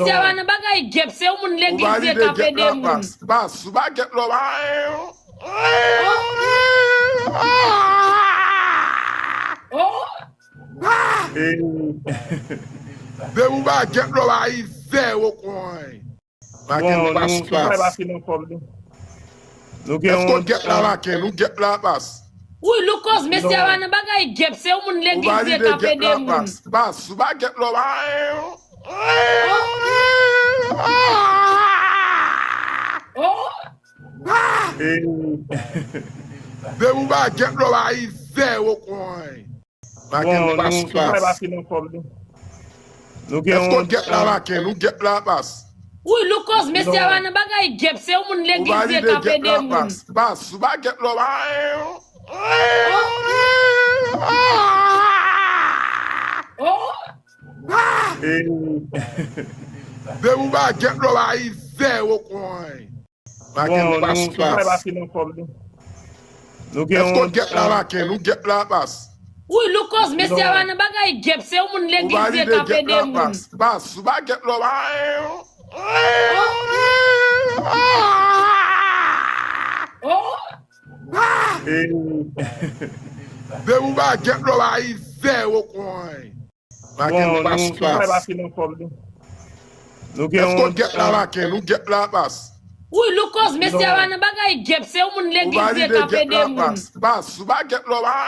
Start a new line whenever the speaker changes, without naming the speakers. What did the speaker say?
Monsieur wana bagay gep se ou moun l'église ka fe de moun.
Bas, ba get lo ba. De ou ba get lo ba ize o coin. Ba get lo bas. Est-ce qu'on get la ba ken, ou get la bas?
Oui, Lucas, Monsieur wana bagay gep se ou moun l'église ka fe de moun.
Bas, ba get lo ba. De ou ba get lo ba ize o coin. Ba get lo bas. Est-ce qu'on get la ba ken, ou get la bas?
Oui, Lucas, Monsieur wana bagay gep se ou moun l'église ka fe de moun.
Bas, ba get lo ba. De ou ba get lo ba ize o coin. Ba get lo bas. Est-ce qu'on get la ba ken, ou get la bas?
Oui, Lucas, Monsieur wana bagay gep se ou moun l'église ka fe de moun.
Bas, ba get lo ba. De ou ba get lo ba ize o coin. Ba get lo bas. Est-ce qu'on get la ba ken, ou get la bas?
Oui, Lucas, Monsieur wana bagay gep se ou moun l'église ka fe de moun.
Bas, ba get lo ba.